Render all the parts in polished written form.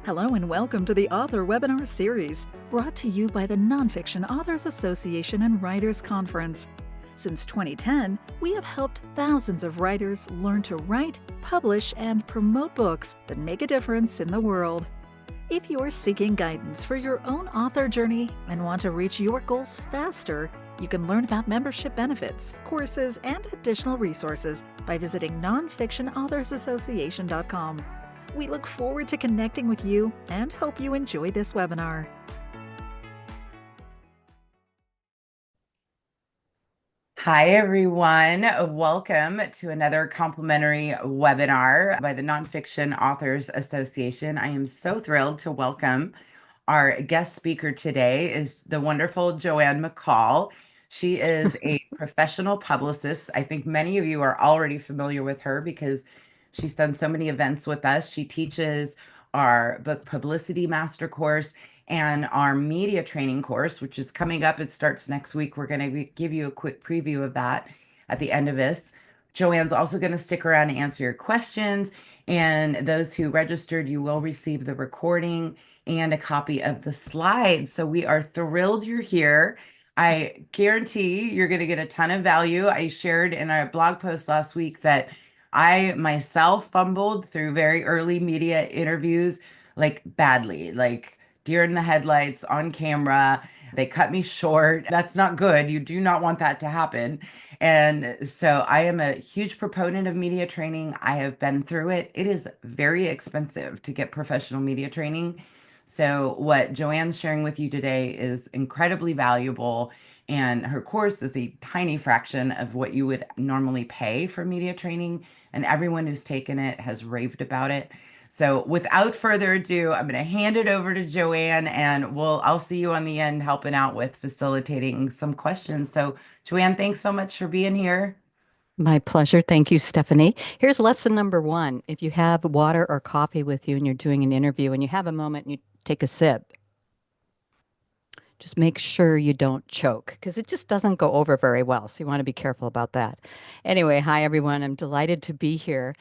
Hello and welcome to the Author Webinar Series, brought to you by the Nonfiction Authors Association and Writers Conference. Since 2010, we have helped thousands of writers learn to write, publish, and promote books that make a difference in the world. If you are seeking guidance for your own author journey and want to reach your goals faster, you can learn about membership benefits, courses, and additional resources by visiting nonfictionauthorsassociation.com. We look forward to connecting with you and hope you enjoy this webinar. Hi, everyone. Welcome to another complimentary webinar by the Nonfiction Authors Association. I am so thrilled to welcome our guest speaker today is the wonderful Joanne McCall. She is a professional publicist. I think many of you are already familiar with her because she's done so many events with us. She teaches our book publicity master course and our media training course, which is coming up. It starts next week. We're going to give you a quick preview of that at the end of this. Joanne's also going to stick around and answer your questions. And those who registered, you will receive the recording and a copy of the slides. So we are thrilled you're here. I guarantee you're going to get a ton of value. I shared in a blog post last week that I myself fumbled through very early media interviews, like badly, like deer in the headlights on camera. They cut me short. That's not good. You do not want that to happen. And so I am a huge proponent of media training. I have been through it. It is very expensive to get professional media training. So what Joanne's sharing with you today is incredibly valuable. And her course is a tiny fraction of what you would normally pay for media training. And everyone who's taken it has raved about it. So without further ado, I'm going to hand it over to Joanne and I'll see you on the end helping out with facilitating some questions. So Joanne, thanks so much for being here. My pleasure. Thank you, Stephanie. Here's lesson number one. If you have water or coffee with you and you're doing an interview and you have a moment and you take a sip, just make sure you don't choke because it just doesn't go over very well. So you want to be careful about that. Anyway, hi, everyone. I'm delighted to be here.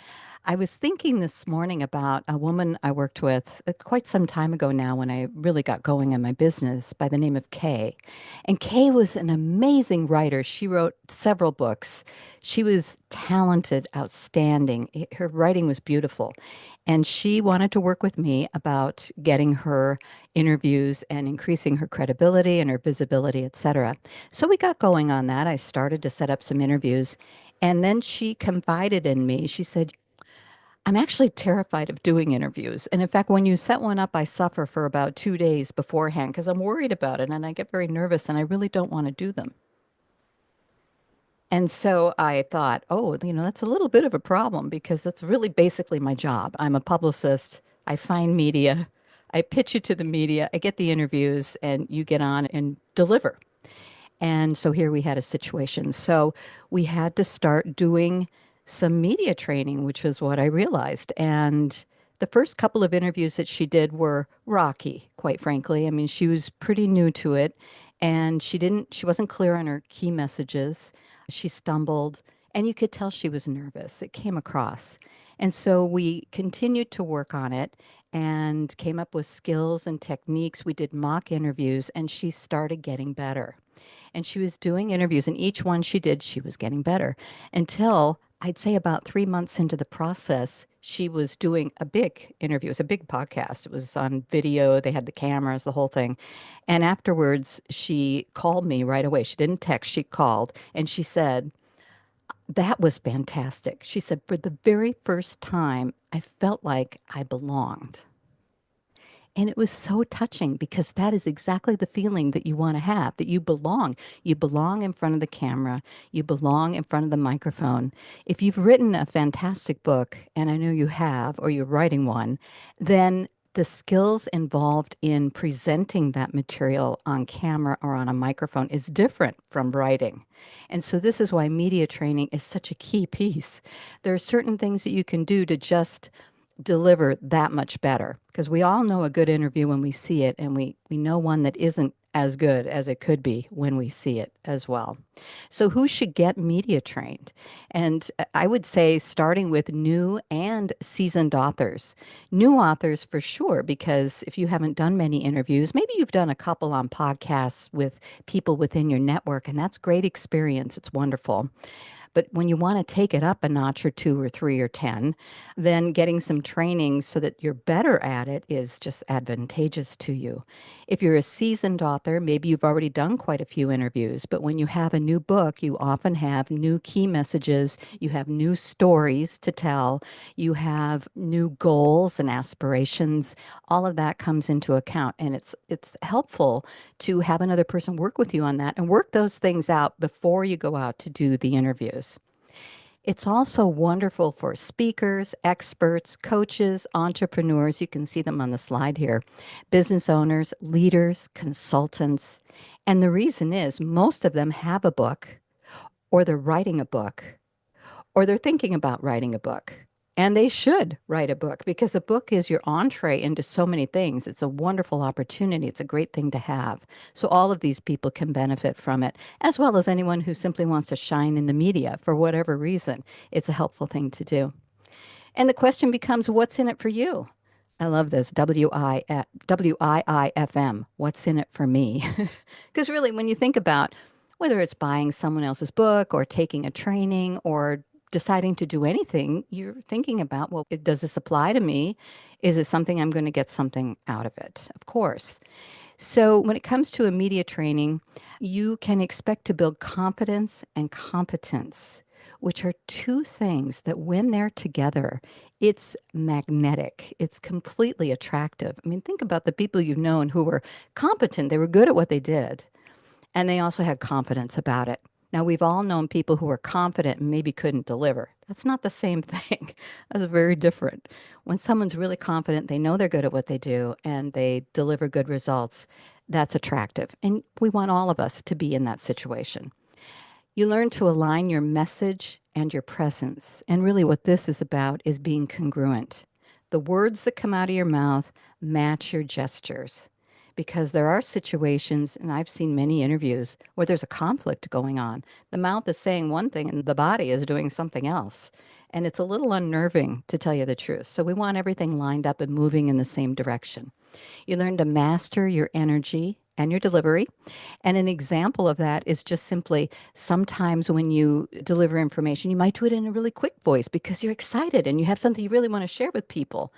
I was thinking this morning about a woman I worked with quite some time ago now when I really got going in my business by the name of Kay. And Kay was an amazing writer. She wrote several books. She was talented, outstanding. Her writing was beautiful. And she wanted to work with me about getting her interviews and increasing her credibility and her visibility, etc. So we got going on that. I started to set up some interviews. And then she confided in me. She said, I'm actually terrified of doing interviews. And in fact, when you set one up, I suffer for about 2 days beforehand because I'm worried about it and I get very nervous and I really don't want to do them. And so I thought, oh, that's a little bit of a problem because that's really basically my job. I'm a publicist. I find media. I pitch it to the media. I get the interviews and you get on and deliver. And so here we had a situation. So we had to start doing some media training, which was what I realized. And the first couple of interviews that she did were rocky, quite frankly. I mean, she was pretty new to it and she wasn't clear on her key messages. She stumbled and you could tell she was nervous. It came across. And so we continued to work on it and came up with skills and techniques. We did mock interviews and she started getting better. And she was doing interviews, and each one she did, she was getting better until I'd say about 3 months into the process, she was doing a big interview. It was a big podcast. It was on video. They had the cameras, the whole thing. And afterwards, she called me right away. She didn't text, she called, and she said, that was fantastic. She said, for the very first time, I felt like I belonged. And it was so touching because that is exactly the feeling that you want to have, that you belong. You belong in front of the camera. You belong in front of the microphone. If you've written a fantastic book, and I know you have, or you're writing one, then the skills involved in presenting that material on camera or on a microphone is different from writing. And so this is why media training is such a key piece. There are certain things that you can do to just deliver that much better because we all know a good interview when we see it and we know one that isn't as good as it could be when we see it as well. So, who should get media trained? And I would say starting with new and seasoned authors. New authors for sure, because if you haven't done many interviews, maybe you've done a couple on podcasts with people within your network, and that's great experience. It's wonderful. But when you want to take it up a notch or two or three or 10, then getting some training so that you're better at it is just advantageous to you. If you're a seasoned author, maybe you've already done quite a few interviews, but when you have a new book, you often have new key messages, you have new stories to tell, you have new goals and aspirations. All of that comes into account, and it's helpful to have another person work with you on that and work those things out before you go out to do the interviews. It's also wonderful for speakers, experts, coaches, entrepreneurs. You can see them on the slide here, business owners, leaders, consultants. And the reason is most of them have a book, or they're writing a book, or they're thinking about writing a book. And they should write a book because a book is your entree into so many things. It's a wonderful opportunity. It's a great thing to have. So all of these people can benefit from it, as well as anyone who simply wants to shine in the media for whatever reason. It's a helpful thing to do. And the question becomes, what's in it for you? I love this WIIFM. What's in it for me? Because really, when you think about whether it's buying someone else's book or taking a training or deciding to do anything, you're thinking about, well, does this apply to me? Is it something I'm going to get something out of it? Of course. So when it comes to a media training, you can expect to build confidence and competence, which are two things that when they're together, it's magnetic. It's completely attractive. I mean, think about the people you've known who were competent. They were good at what they did, and they also had confidence about it. Now, we've all known people who were confident and maybe couldn't deliver. That's not the same thing. That's very different. When someone's really confident, they know they're good at what they do, and they deliver good results, that's attractive. And we want all of us to be in that situation. You learn to align your message and your presence. And really, what this is about is being congruent. The words that come out of your mouth match your gestures. Because there are situations, and I've seen many interviews, where there's a conflict going on. The mouth is saying one thing and the body is doing something else. And it's a little unnerving, to tell you the truth. So we want everything lined up and moving in the same direction. You learn to master your energy and your delivery. And an example of that is just simply sometimes when you deliver information, you might do it in a really quick voice because you're excited and you have something you really want to share with people.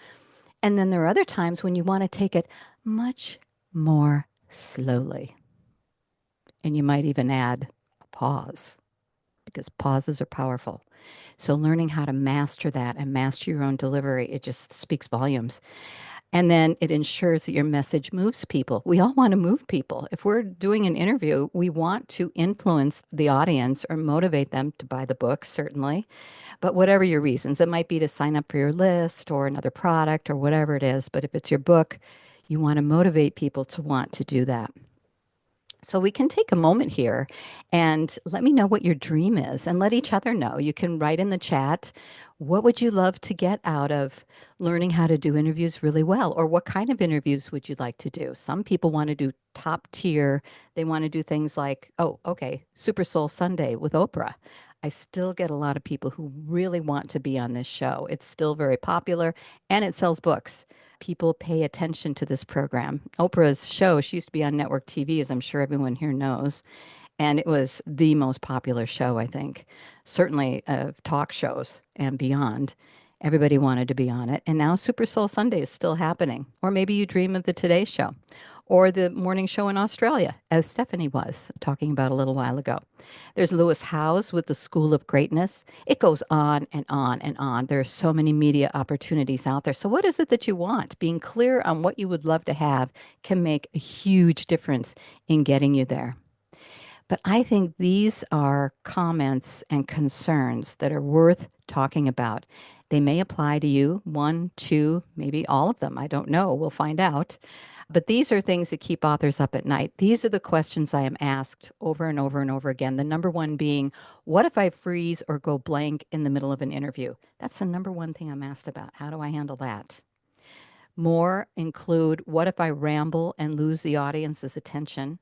And then there are other times when you want to take it much more slowly. And you might even add a pause because pauses are powerful. So learning how to master that and master your own delivery, it just speaks volumes. And then it ensures that your message moves people. We all want to move people. If we're doing an interview, we want to influence the audience or motivate them to buy the book, certainly. But whatever your reasons, it might be to sign up for your list or another product or whatever it is. But if it's your book, you want to motivate people to want to do that. So we can take a moment here and let me know what your dream is and let each other know. You can write in the chat, what would you love to get out of learning how to do interviews really well? Or what kind of interviews would you like to do? Some people want to do top tier. They want to do things like, oh, okay, Super Soul Sunday with Oprah. I still get a lot of people who really want to be on this show. It's still very popular and it sells books. People pay attention to this program. Oprah's show, she used to be on network TV, as I'm sure everyone here knows. And it was the most popular show, I think, certainly talk shows and beyond. Everybody wanted to be on it. And now Super Soul Sunday is still happening. Or maybe you dream of the Today Show or the morning show in Australia, as Stephanie was talking about a little while ago. There's Lewis Howes with the School of Greatness. It goes on and on and on. There are so many media opportunities out there. So what is it that you want? Being clear on what you would love to have can make a huge difference in getting you there. But I think these are comments and concerns that are worth talking about. They may apply to you, one, two, maybe all of them. I don't know. We'll find out. But these are things that keep authors up at night. These are the questions I am asked over and over and over again. The number one being, what if I freeze or go blank in the middle of an interview? That's the number one thing I'm asked about. How do I handle that? More include, what if I ramble and lose the audience's attention?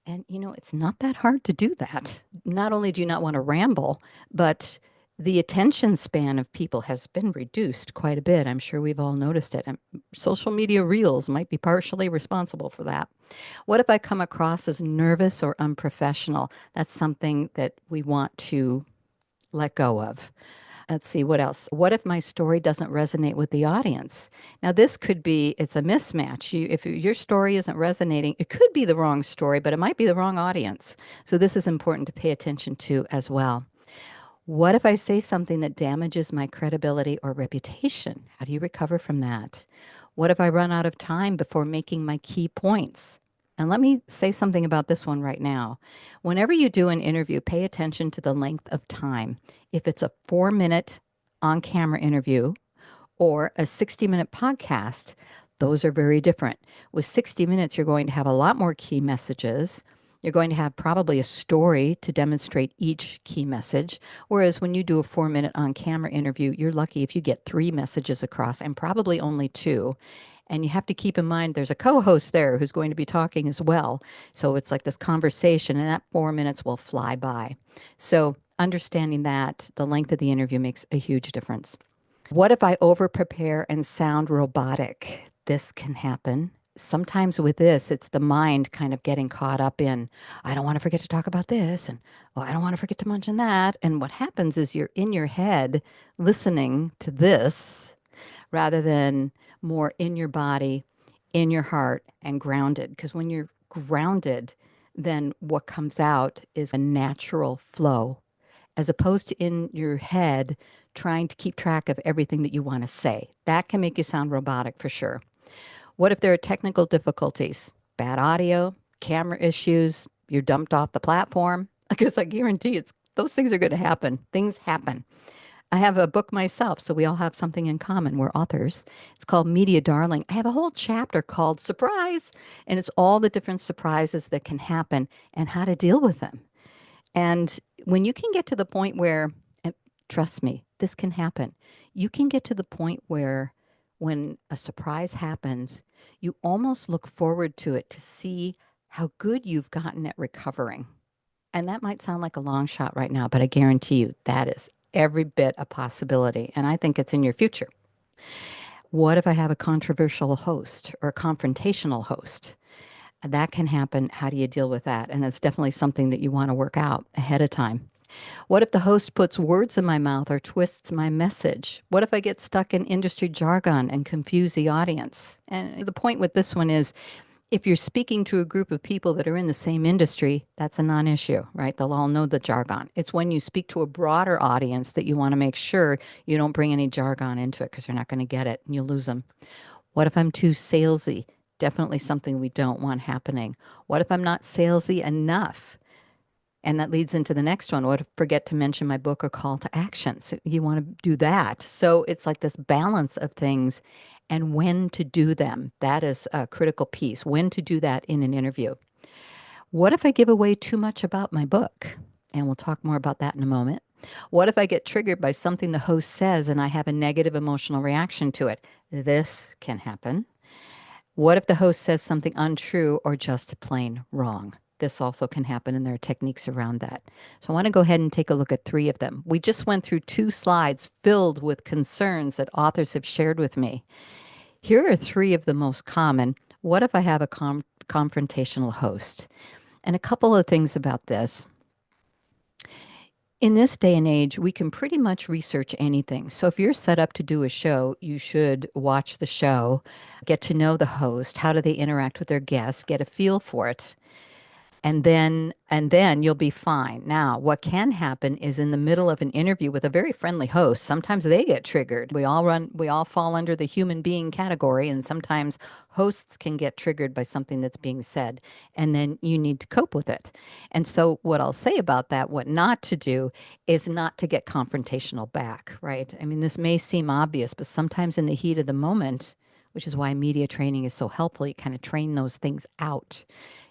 And, it's not that hard to do that. Not only do you not want to ramble, but the attention span of people has been reduced quite a bit. I'm sure we've all noticed it. And social media reels might be partially responsible for that. What if I come across as nervous or unprofessional? That's something that we want to let go of. Let's see, what else? What if my story doesn't resonate with the audience? Now, this could be, it's a mismatch. If your story isn't resonating, it could be the wrong story, but it might be the wrong audience. So this is important to pay attention to as well. What if I say something that damages my credibility or reputation? How do you recover from that? What if I run out of time before making my key points? And let me say something about this one right now. Whenever you do an interview, pay attention to the length of time. If it's a 4-minute on camera interview or a 60-minute podcast, those are very different. With 60 minutes, you're going to have a lot more key messages. You're going to have probably a story to demonstrate each key message. Whereas when you do a 4-minute on camera interview, you're lucky if you get 3 messages across and probably only 2. And you have to keep in mind there's a co-host there who's going to be talking as well. So it's like this conversation, and that 4 minutes will fly by. So understanding that the length of the interview makes a huge difference. What if I over prepare and sound robotic? This can happen. Sometimes with this, it's the mind kind of getting caught up in, I don't want to forget to talk about this, and oh, I don't want to forget to mention that. And what happens is you're in your head listening to this rather than more in your body, in your heart, and grounded. Because when you're grounded, then what comes out is a natural flow, as opposed to in your head trying to keep track of everything that you want to say. That can make you sound robotic for sure. What if there are technical difficulties? Bad audio, camera issues, you're dumped off the platform? Because I guarantee those things are going to happen. Things happen. I have a book myself, so we all have something in common. We're authors. It's called Media Darling. I have a whole chapter called Surprise, and it's all the different surprises that can happen and how to deal with them. And when you can get to the point where, and trust me, this can happen. You can get to the point where when a surprise happens, you almost look forward to it to see how good you've gotten at recovering. And that might sound like a long shot right now, but I guarantee you that is every bit a possibility. And I think it's in your future. What if I have a controversial host or a confrontational host? That can happen. How do you deal with that? And that's definitely something that you want to work out ahead of time. What if the host puts words in my mouth or twists my message? What if I get stuck in industry jargon and confuse the audience? And the point with this one is if you're speaking to a group of people that are in the same industry, that's a non-issue, right? They'll all know the jargon. It's when you speak to a broader audience that you want to make sure you don't bring any jargon into it because they're not going to get it and you'll lose them. What if I'm too salesy? Definitely something we don't want happening. What if I'm not salesy enough? And that leads into the next one. What if I forget to mention my book or call to action? So you want to do that. So it's like this balance of things and when to do them. That is a critical piece, when to do that in an interview. What if I give away too much about my book? And we'll talk more about that in a moment. What if I get triggered by something the host says and I have a negative emotional reaction to it? This can happen. What if the host says something untrue or just plain wrong? This also can happen, and there are techniques around that. So I want to go ahead and take a look at 3 of them. We just went through 2 slides filled with concerns that authors have shared with me. Here are 3 of the most common. What if I have a confrontational host? And a couple of things about this. In this day and age, we can pretty much research anything. So if you're set up to do a show, you should watch the show, get to know the host, how do they interact with their guests, get a feel for it. And then you'll be fine. Now, what can happen is in the middle of an interview with a very friendly host, sometimes they get triggered. We all fall under the human being category, and sometimes hosts can get triggered by something that's being said, and then you need to cope with it. And so what I'll say about that, what not to do is not to get confrontational back, right? I mean, this may seem obvious, but sometimes in the heat of the moment, which is why media training is so helpful, you kind of train those things out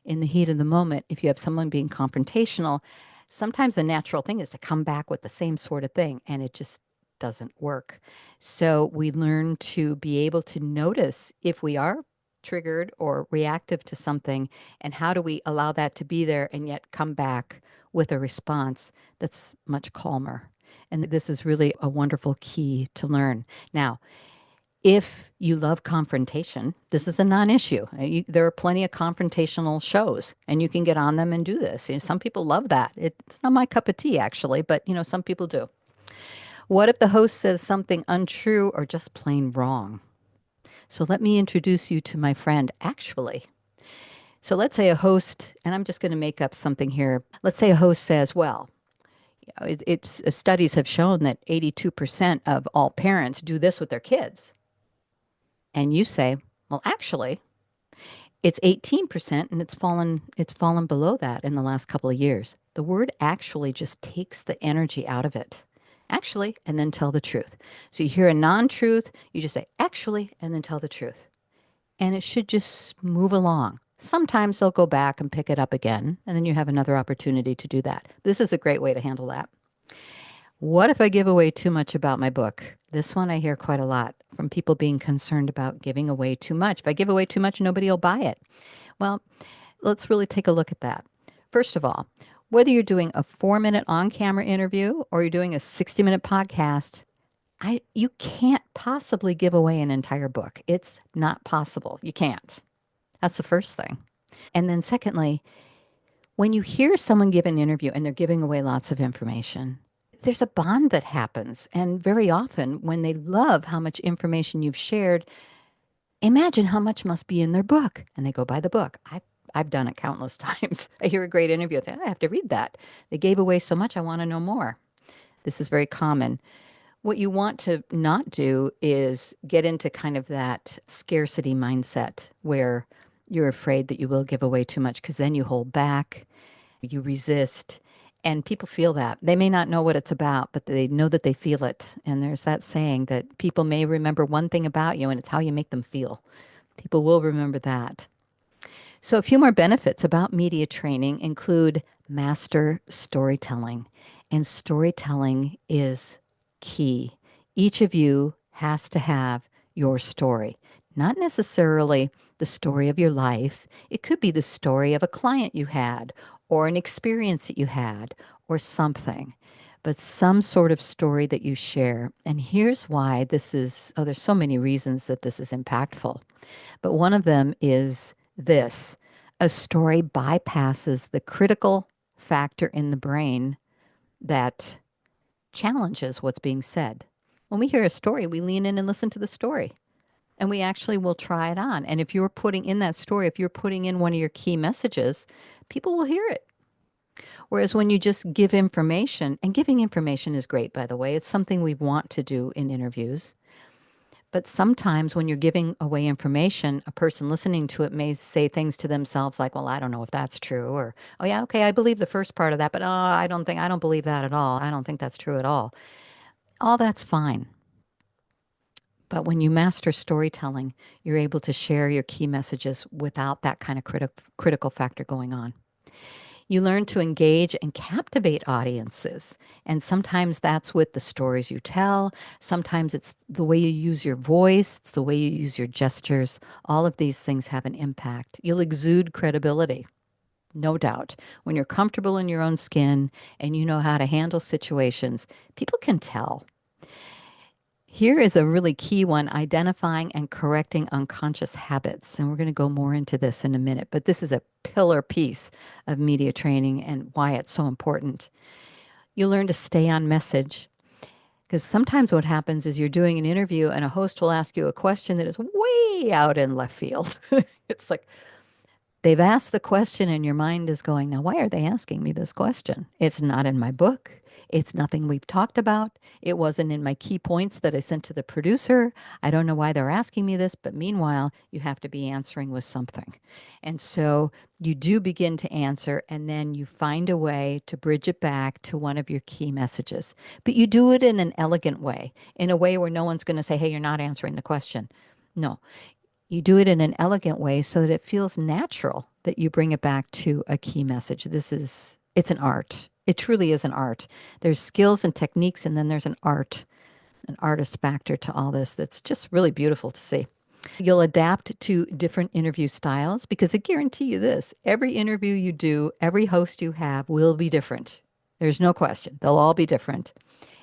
in the heat of the moment. If you have someone being confrontational, sometimes the natural thing is to come back with the same sort of thing, and it just doesn't work. So we learn to be able to notice if we are triggered or reactive to something, and how do we allow that to be there and yet come back with a response that's much calmer. And this is really a wonderful key to learn. Now, if you love confrontation, this is a non-issue. There are plenty of confrontational shows, and you can get on them and do this. Some people love that. It's not my cup of tea, actually, but some people do. What if the host says something untrue or just plain wrong? So let me introduce you to my friend, actually. So let's say a host, and I'm just going to make up something here. Let's say a host says, well, studies have shown that 82% of all parents do this with their kids. And you say, well, actually, it's 18% and it's fallen below that in the last couple of years. The word actually just takes the energy out of it. Actually, and then tell the truth. So you hear a non-truth, you just say actually, and then tell the truth. And it should just move along. Sometimes they'll go back and pick it up again, and then you have another opportunity to do that. This is a great way to handle that. What if I give away too much about my book? This one I hear quite a lot from people being concerned about giving away too much. If I give away too much, nobody will buy it. Well, let's really take a look at that. First of all, whether you're doing a 4-minute on-camera interview or you're doing a 60-minute podcast, you can't possibly give away an entire book. It's not possible. You can't. That's the first thing. And then secondly, when you hear someone give an interview and they're giving away lots of information, there's a bond that happens. And very often when they love how much information you've shared, imagine how much must be in their book. And they go buy the book. I've done it countless times. I hear a great interview. I think, I have to read that. They gave away so much, I want to know more. This is very common. What you want to not do is get into kind of that scarcity mindset where you're afraid that you will give away too much because then you hold back, you resist, and people feel that. They may not know what it's about, but they know that they feel it. And there's that saying that people may remember one thing about you, and it's how you make them feel. People will remember that. So a few more benefits about media training include master storytelling. And storytelling is key. Each of you has to have your story, not necessarily the story of your life. It could be the story of a client you had or an experience that you had or something, but some sort of story that you share. And here's why there's so many reasons that this is impactful. But one of them is this: a story bypasses the critical factor in the brain that challenges what's being said. When we hear a story, we lean in and listen to the story, and we actually will try it on. And if you're putting in that story, if you're putting in one of your key messages, people will hear it. Whereas when you just give information, and giving information is great, by the way, it's something we want to do in interviews. But sometimes when you're giving away information, a person listening to it may say things to themselves like, well, I don't know if that's true. Or, oh yeah, okay, I believe the first part of that, but I don't believe that at all. I don't think that's true at all. All that's fine. But when you master storytelling, you're able to share your key messages without that kind of critical factor going on. You learn to engage and captivate audiences. And sometimes that's with the stories you tell. Sometimes it's the way you use your voice. It's the way you use your gestures. All of these things have an impact. You'll exude credibility, no doubt. When you're comfortable in your own skin and you know how to handle situations, people can tell. Here is a really key one: identifying and correcting unconscious habits. And we're going to go more into this in a minute, but this is a pillar piece of media training and why it's so important. You learn to stay on message, because sometimes what happens is you're doing an interview and a host will ask you a question that is way out in left field. It's like they've asked the question and your mind is going, now, why are they asking me this question? It's not in my book. It's nothing we've talked about. It wasn't in my key points that I sent to the producer. I don't know why they're asking me this, but meanwhile, you have to be answering with something. And so you do begin to answer, and then you find a way to bridge it back to one of your key messages. But you do it in an elegant way, in a way where no one's going to say, hey, you're not answering the question. No, you do it in an elegant way so that it feels natural that you bring it back to a key message. It's an art. It truly is an art. There's skills and techniques, and then there's an artist factor to all this that's just really beautiful to see. You'll adapt to different interview styles because I guarantee you this, every interview you do, every host you have will be different. There's no question. They'll all be different.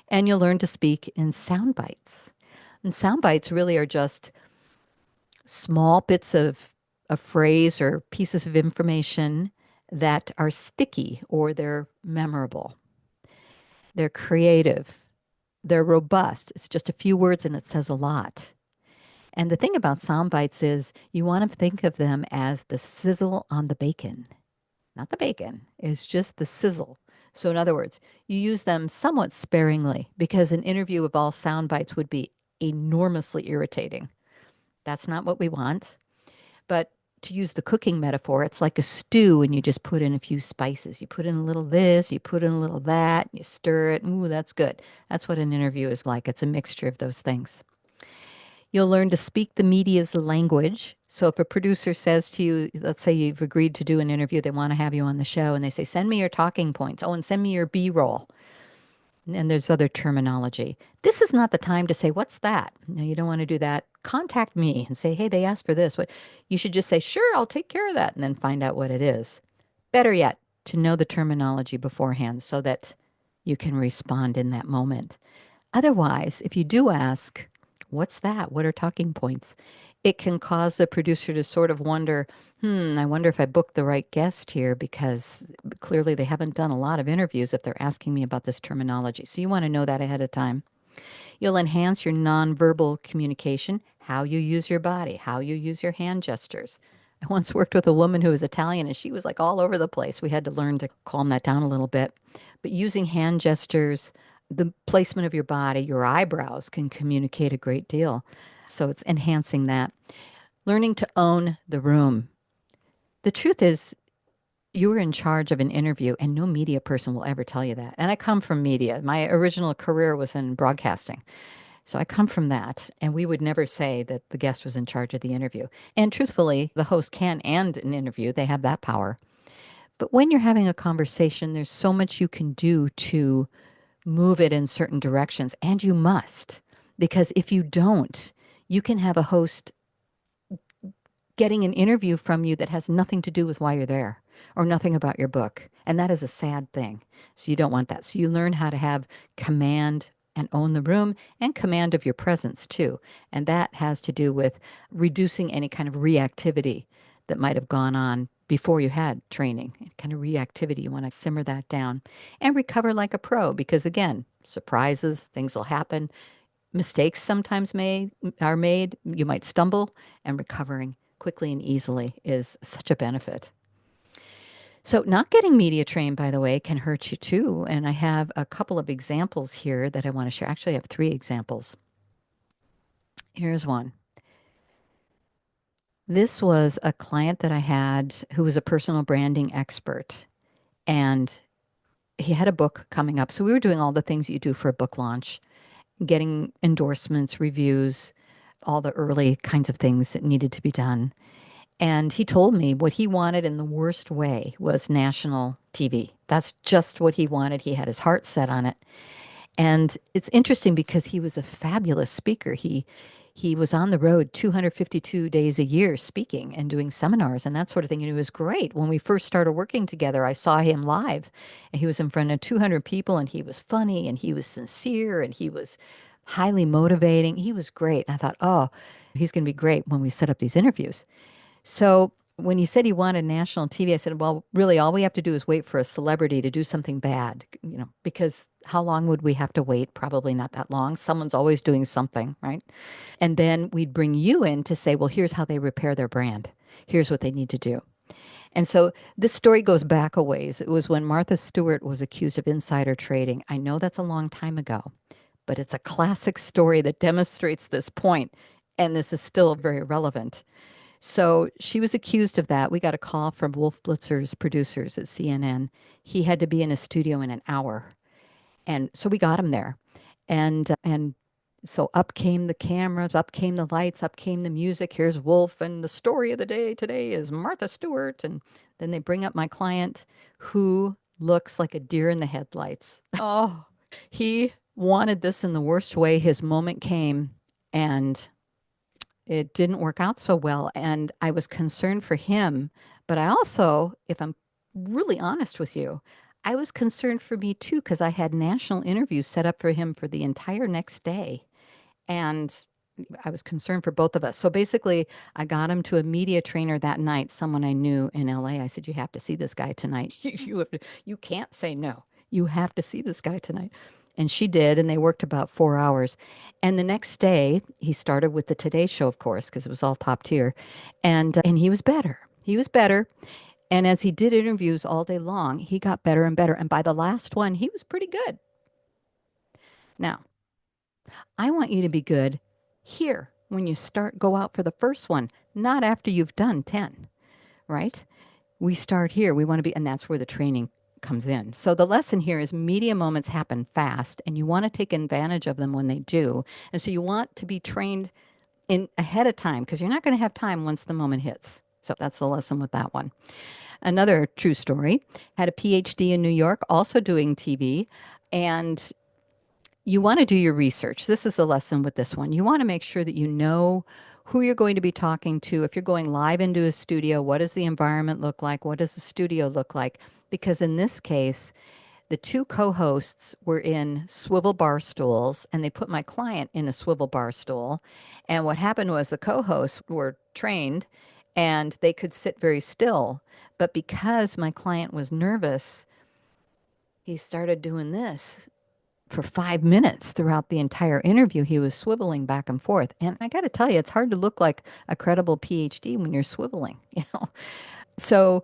And you'll learn to speak in sound bites. And sound bites really are just small bits of a phrase or pieces of information that are sticky or they're memorable. They're creative. They're robust. It's just a few words and it says a lot. And the thing about sound bites is you want to think of them as the sizzle on the bacon. Not the bacon, it's just the sizzle. So, in other words, you use them somewhat sparingly because an interview of all sound bites would be enormously irritating. That's not what we want. But to use the cooking metaphor, it's like a stew and you just put in a few spices. You put in a little this, you put in a little that, you stir it. Ooh, that's good. That's what an interview is like. It's a mixture of those things. You'll learn to speak the media's language. So if a producer says to you, let's say you've agreed to do an interview, they want to have you on the show, and they say, send me your talking points. Oh, and send me your B-roll. And there's other terminology. This is not the time to say, what's that? No, you don't want to do that. Contact me and say, hey, they asked for this. What you should just say, sure, I'll take care of that, and then find out what it is. Better yet, to know the terminology beforehand so that you can respond in that moment. Otherwise, if you do ask, what's that? What are talking points? It can cause the producer to sort of wonder, I wonder if I booked the right guest here because clearly they haven't done a lot of interviews if they're asking me about this terminology. So you want to know that ahead of time. You'll enhance your nonverbal communication, how you use your body, how you use your hand gestures. I once worked with a woman who was Italian and she was like all over the place. We had to learn to calm that down a little bit. But using hand gestures, the placement of your body, your eyebrows can communicate a great deal. So it's enhancing that. Learning to own the room. The truth is, you're in charge of an interview, and no media person will ever tell you that. And I come from media. My original career was in broadcasting. So I come from that, and we would never say that the guest was in charge of the interview. And truthfully, the host can end an interview, they have that power. But when you're having a conversation, there's so much you can do to move it in certain directions, and you must. Because if you don't, you can have a host getting an interview from you that has nothing to do with why you're there or nothing about your book. And that is a sad thing. So you don't want that. So you learn how to have command and own the room and command of your presence too. And that has to do with reducing any kind of reactivity that might have gone on before you had training. Kind of reactivity, you want to simmer that down and recover like a pro because again, surprises, things will happen. Mistakes sometimes are made. You might stumble, and recovering quickly and easily is such a benefit. So, not getting media trained, by the way, can hurt you too. And I have a couple of examples here that I want to share. Actually, I have three examples. Here's one. This was a client that I had who was a personal branding expert, and he had a book coming up. So, we were doing all the things you do for a book launch, getting endorsements, reviews, all the early kinds of things that needed to be done. And he told me what he wanted in the worst way was national TV. That's just what he wanted. He had his heart set on it. And it's interesting because he was a fabulous speaker. He was on the road 252 days a year speaking and doing seminars and that sort of thing. And it was great. When we first started working together, I saw him live and he was in front of 200 people and he was funny and he was sincere and he was highly motivating. He was great. And I thought, oh, he's going to be great when we set up these interviews. So when he said he wanted national TV, I said, well, really, all we have to do is wait for a celebrity to do something bad, because how long would we have to wait? Probably not that long. Someone's always doing something, right? And then we'd bring you in to say, well, here's how they repair their brand. Here's what they need to do. And so this story goes back a ways. It was when Martha Stewart was accused of insider trading. I know that's a long time ago, but it's a classic story that demonstrates this point, and this is still very relevant. So she was accused of that. We got a call from Wolf Blitzer's producers at CNN. He had to be in a studio in an hour. And so we got him there. And so up came the cameras, up came the lights, up came the music. Here's Wolf, and the story of the day today is Martha Stewart. And then they bring up my client who looks like a deer in the headlights. Oh, he wanted this in the worst way. His moment came, and it didn't work out so well. And I was concerned for him. But I also, if I'm really honest with you, I was concerned for me too, because I had national interviews set up for him for the entire next day. And I was concerned for both of us. So basically, I got him to a media trainer that night, someone I knew in LA. I said, "You have to see this guy tonight. You can't say no. You have to see this guy tonight." And she did, and they worked about 4 hours. And the next day, he started with the Today Show, of course, because it was all top tier. And he was better. He was better. And as he did interviews all day long, he got better and better. And by the last one, he was pretty good. Now, I want you to be good here when you go out for the first one, not after you've done 10, right? We start here. We want to be, and that's where the training comes in. So the lesson here is media moments happen fast and you want to take advantage of them when they do. And so you want to be trained in ahead of time because you're not going to have time once the moment hits. So that's the lesson with that one. Another true story, had a PhD in New York, also doing TV, and you want to do your research. This is the lesson with this one. You want to make sure that you know who you're going to be talking to. If you're going live into a studio, what does the environment look like? What does the studio look like? Because in this case, the two co-hosts were in swivel bar stools, and they put my client in a swivel bar stool. And what happened was the co-hosts were trained and they could sit very still. But because my client was nervous, he started doing this for 5 minutes throughout the entire interview. He was swiveling back and forth. And I got to tell you, it's hard to look like a credible PhD when you're swiveling, you know? So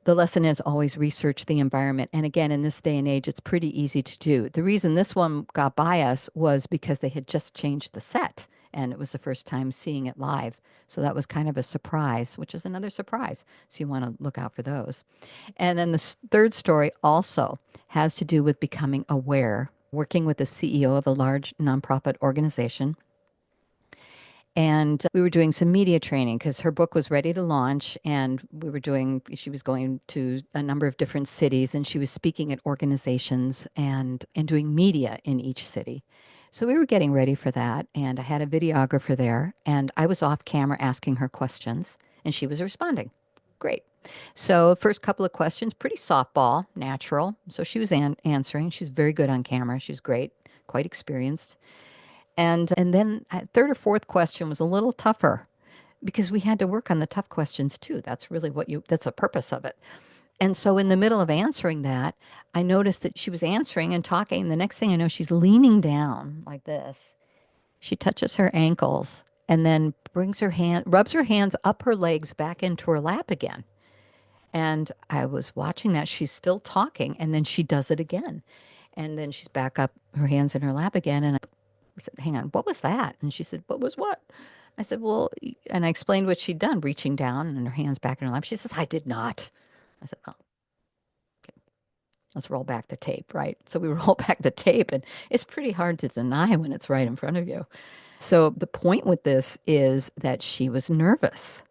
the lesson is always research the environment. And again, in this day and age, it's pretty easy to do. The reason this one got by us was because they had just changed the set and it was the first time seeing it live. So that was kind of a surprise, which is another surprise. So you want to look out for those. And then the third story also has to do with becoming aware, working with the CEO of a large nonprofit organization. And we were doing some media training because her book was ready to launch. And she was going to a number of different cities and she was speaking at organizations and doing media in each city. So we were getting ready for that. And I had a videographer there and I was off camera asking her questions and she was responding. Great. So first couple of questions, pretty softball, natural. So she was answering. She's very good on camera. She's great, quite experienced. And then third or fourth question was a little tougher because we had to work on the tough questions too. That's really that's the purpose of it. And so in the middle of answering that, I noticed that she was answering and talking. The next thing I know, she's leaning down like this. She touches her ankles and then rubs her hands up her legs back into her lap again. And I was watching that. She's still talking. And then she does it again. And then she's back up, her hands in her lap again. And I said, "Hang on, what was that?" And she said, "What was what?" I said, "Well," and I explained what she'd done, reaching down and her hands back in her lap. She says, "I did not." I said, "Oh, okay. Let's roll back the tape," right? So we roll back the tape, and it's pretty hard to deny when it's right in front of you. So the point with this is that she was nervous.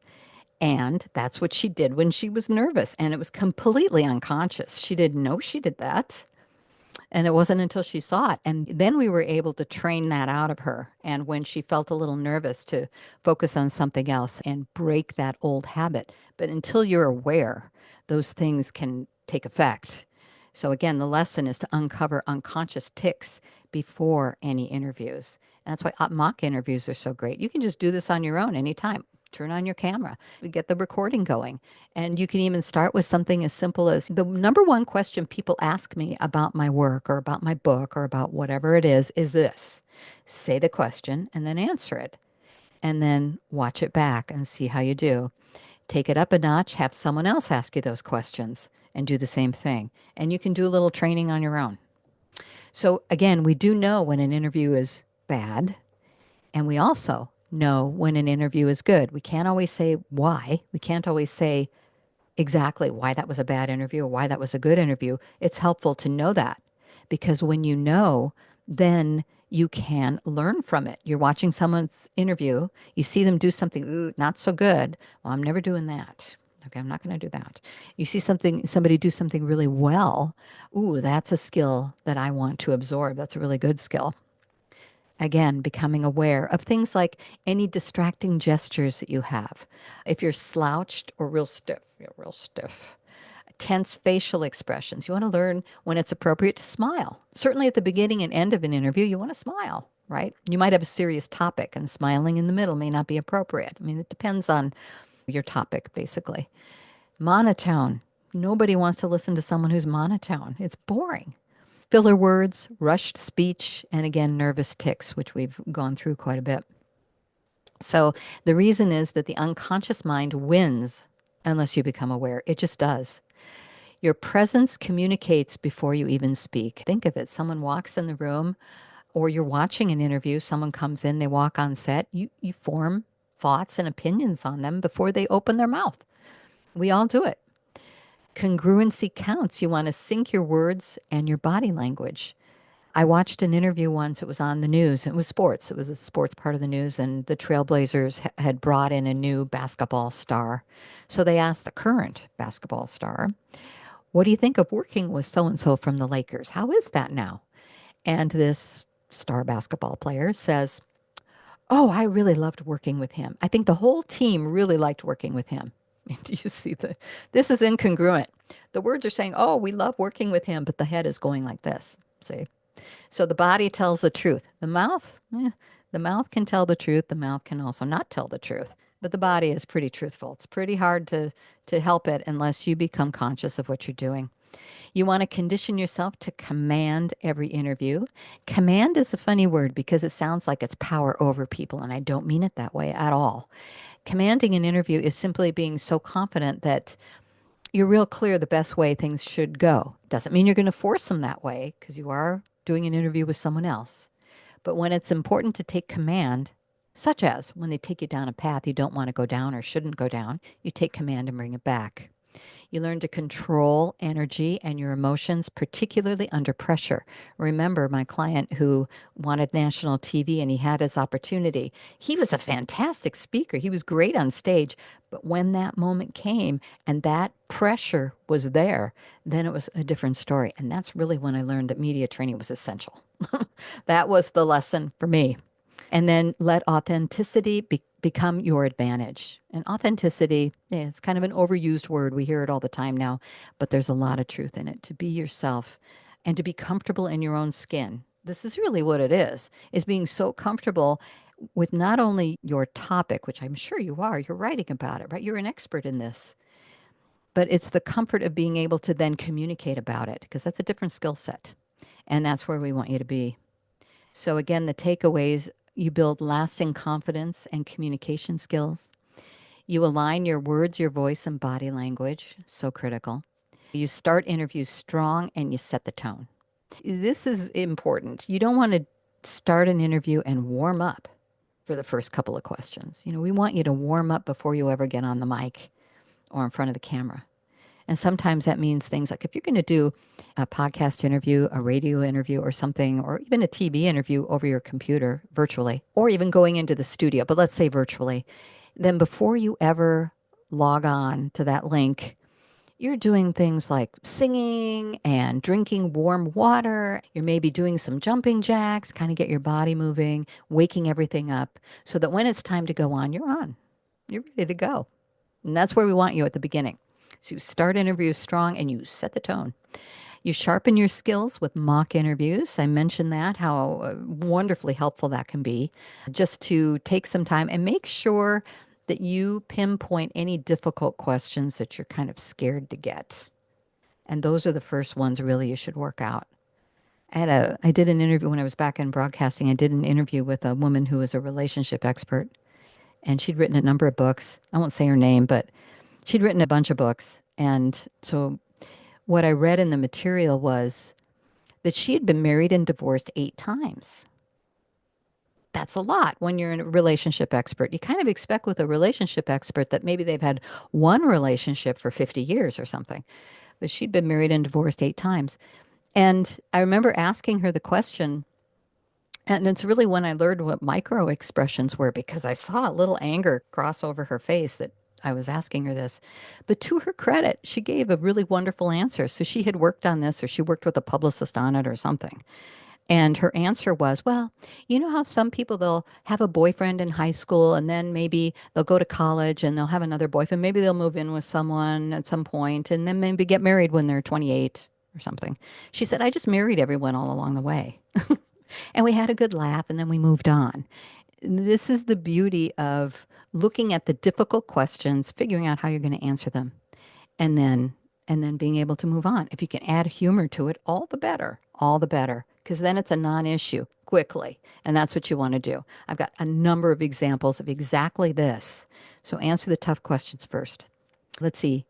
And that's what she did when she was nervous. And it was completely unconscious. She didn't know she did that. And it wasn't until she saw it. And then we were able to train that out of her. And when she felt a little nervous, to focus on something else and break that old habit. But until you're aware, those things can take effect. So again, the lesson is to uncover unconscious tics before any interviews. And that's why mock interviews are so great. You can just do this on your own anytime. Turn on your camera, get the recording going. And you can even start with something as simple as the number one question people ask me about my work or about my book or about whatever it is this. Say the question and then answer it. And then watch it back and see how you do. Take it up a notch, have someone else ask you those questions and do the same thing. And you can do a little training on your own. So again, we do know when an interview is bad, and we also know when an interview is good. We can't always say why. We can't always say exactly why that was a bad interview or why that was a good interview. It's helpful to know that because when you know, then you can learn from it. You're watching someone's interview, you see them do something, ooh, not so good. Well, I'm never doing that. Okay, I'm not going to do that. You see somebody do something really well. Ooh, that's a skill that I want to absorb. That's a really good skill. Again, becoming aware of things like any distracting gestures that you have. If you're slouched or real stiff, you're real stiff. Tense facial expressions. You want to learn when it's appropriate to smile. Certainly at the beginning and end of an interview, you want to smile, right? You might have a serious topic and smiling in the middle may not be appropriate. I mean, it depends on your topic, basically. Monotone. Nobody wants to listen to someone who's monotone. It's boring. Filler words, rushed speech, and again, nervous tics, which we've gone through quite a bit. So the reason is that the unconscious mind wins unless you become aware. It just does. Your presence communicates before you even speak. Think of it. Someone walks in the room or you're watching an interview, someone comes in, they walk on set, you form thoughts and opinions on them before they open their mouth. We all do it. Congruency counts. You want to sync your words and your body language. I watched an interview once. It was on the news. It was sports. It was a sports part of the news, and the Trailblazers had brought in a new basketball star. So they asked the current basketball star, what do you think of working with so-and-so from the Lakers? How is that now? And this star basketball player says, oh, I really loved working with him. I think the whole team really liked working with him. Do you see this is incongruent. The words are saying, oh, we love working with him, but the head is going like this. See? So the body tells the truth. The mouth can tell the truth. The mouth can also not tell the truth. But the body is pretty truthful. It's pretty hard to help it unless you become conscious of what you're doing. You want to condition yourself to command every interview. Command is a funny word because it sounds like it's power over people, and I don't mean it that way at all. Commanding an interview is simply being so confident that you're real clear the best way things should go. Doesn't mean you're going to force them that way because you are doing an interview with someone else. But when it's important to take command, such as when they take you down a path you don't want to go down or shouldn't go down, you take command and bring it back. You learn to control energy and your emotions, particularly under pressure. Remember my client who wanted national TV and he had his opportunity. He was a fantastic speaker. He was great on stage. But when that moment came and that pressure was there, then it was a different story. And that's really when I learned that media training was essential. That was the lesson for me. And then let authenticity become your advantage. And authenticity, it's kind of an overused word. We hear it all the time now, but there's a lot of truth in it. To be yourself and to be comfortable in your own skin. This is really what it is being so comfortable with not only your topic, which I'm sure you are, you're writing about it, right? You're an expert in this. But it's the comfort of being able to then communicate about it, because that's a different skill set. And that's where we want you to be. So again, the takeaways, you build lasting confidence and communication skills. You align your words, your voice, and body language. So critical. You start interviews strong and you set the tone. This is important. You don't want to start an interview and warm up for the first couple of questions. We want you to warm up before you ever get on the mic or in front of the camera. And sometimes that means things like if you're going to do a podcast interview, a radio interview or something, or even a TV interview over your computer virtually, or even going into the studio, but let's say virtually, then before you ever log on to that link, you're doing things like singing and drinking warm water. You're maybe doing some jumping jacks, kind of get your body moving, waking everything up so that when it's time to go on, you're on. You're ready to go. And that's where we want you at the beginning. So you start interviews strong and you set the tone. You sharpen your skills with mock interviews. I mentioned that, how wonderfully helpful that can be. Just to take some time and make sure that you pinpoint any difficult questions that you're kind of scared to get. And those are the first ones really you should work out. I did an interview when I was back in broadcasting. I did an interview with a woman who was a relationship expert. And she'd written a number of books. I won't say her name, but she'd written a bunch of books. And so what I read in the material was that she had been married and divorced 8 times. That's a lot when you're a relationship expert. You kind of expect with a relationship expert that maybe they've had one relationship for 50 years or something. But she'd been married and divorced 8 times. And I remember asking her the question, and it's really when I learned what micro expressions were, because I saw a little anger cross over her face that I was asking her this. But to her credit, she gave a really wonderful answer. So she had worked on this, or she worked with a publicist on it or something. And her answer was, well, you know how some people, they'll have a boyfriend in high school and then maybe they'll go to college and they'll have another boyfriend. Maybe they'll move in with someone at some point and then maybe get married when they're 28 or something. She said, I just married everyone all along the way. And we had a good laugh and then we moved on. This is the beauty of looking at the difficult questions, figuring out how you're going to answer them, and then being able to move on. If you can add humor to it, all the better, because then it's a non-issue quickly, and that's what you want to do. I've got a number of examples of exactly this. So answer the tough questions first. Let's see.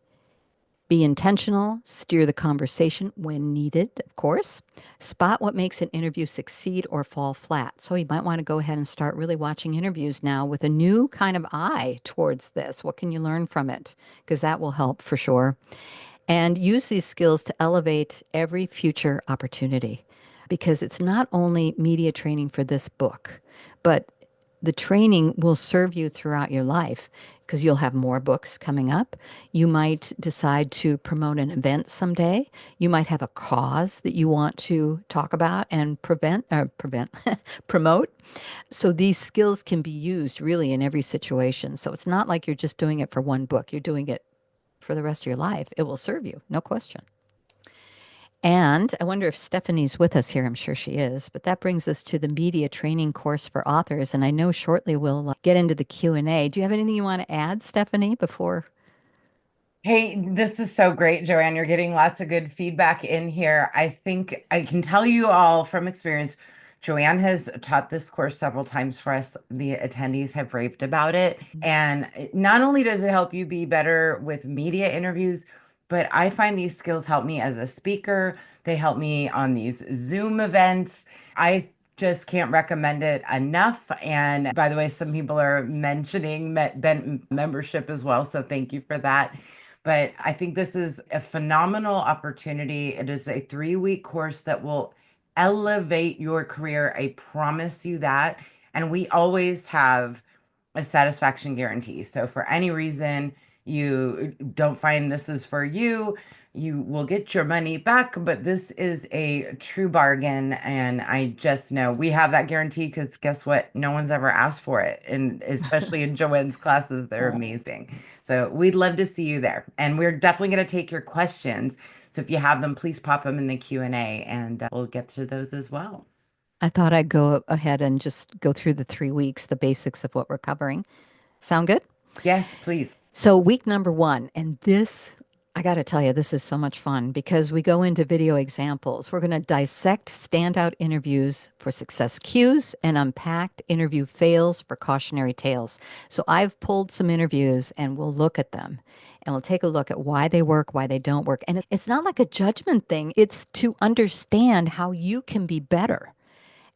Be intentional, steer the conversation when needed, of course. Spot what makes an interview succeed or fall flat. So you might want to go ahead and start really watching interviews now with a new kind of eye towards this. What can you learn from it? Because that will help for sure. And use these skills to elevate every future opportunity. Because it's not only media training for this book, but the training will serve you throughout your life because you'll have more books coming up. You might decide to promote an event someday. You might have a cause that you want to talk about and promote. So these skills can be used really in every situation. So it's not like you're just doing it for one book. You're doing it for the rest of your life. It will serve you, no question. And I wonder if Stephanie's with us here. I'm sure she is. But that brings us to the media training course for authors. And I know shortly we'll get into the Q&A. Do you have anything you want to add, Stephanie, before? Hey, this is so great, Joanne. You're getting lots of good feedback in here. I think I can tell you all from experience, Joanne has taught this course several times for us. The attendees have raved about it. And not only does it help you be better with media interviews, but I find these skills help me as a speaker. They help me on these Zoom events. I just can't recommend it enough. And by the way, some people are mentioning membership as well. So thank you for that. But I think this is a phenomenal opportunity. It is a 3-week course that will elevate your career. I promise you that. And we always have a satisfaction guarantee. So for any reason you don't find this is for you, you will get your money back, but this is a true bargain. And I just know we have that guarantee because guess what? No one's ever asked for it. And especially in Joanne's classes, they're amazing. So we'd love to see you there. And we're definitely going to take your questions. So if you have them, please pop them in the Q&A and we'll get to those as well. I thought I'd go ahead and just go through the 3 weeks, the basics of what we're covering. Sound good? Yes, please. So week number 1, and this, I got to tell you, this is so much fun because we go into video examples. We're going to dissect standout interviews for success cues and unpack interview fails for cautionary tales. So I've pulled some interviews and we'll look at them and we'll take a look at why they work, why they don't work. And it's not like a judgment thing. It's to understand how you can be better.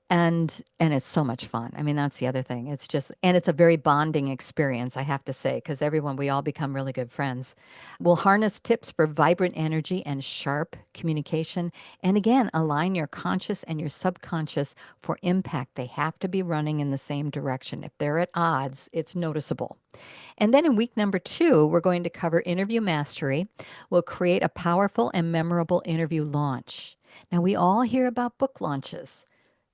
And it's so much fun. I mean, that's the other thing. It's just, and it's a very bonding experience, I have to say, because we all become really good friends. We'll harness tips for vibrant energy and sharp communication. And again, align your conscious and your subconscious for impact. They have to be running in the same direction. If they're at odds, it's noticeable. And then in week number 2, we're going to cover interview mastery. We'll create a powerful and memorable interview launch. Now, we all hear about book launches.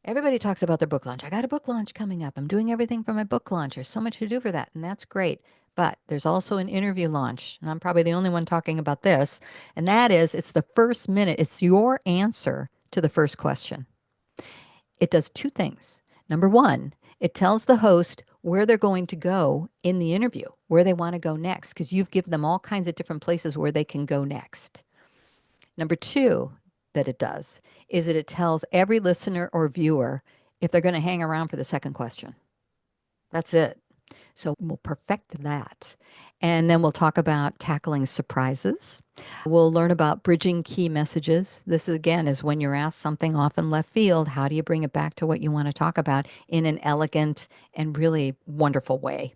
Everybody talks about their book launch. I got a book launch coming up. I'm doing everything for my book launch. There's so much to do for that, and that's great. But there's also an interview launch, and I'm probably the only one talking about this, and that is it's the first minute. It's your answer to the first question. It does 2 things. Number 1, it tells the host where they're going to go in the interview, where they want to go next, because you've given them all kinds of different places where they can go next. Number 2, that it does is that it tells every listener or viewer if they're going to hang around for the second question. That's it. So we'll perfect that. And then we'll talk about tackling surprises. We'll learn about bridging key messages. This, again, is when you're asked something off in left field, how do you bring it back to what you want to talk about in an elegant and really wonderful way?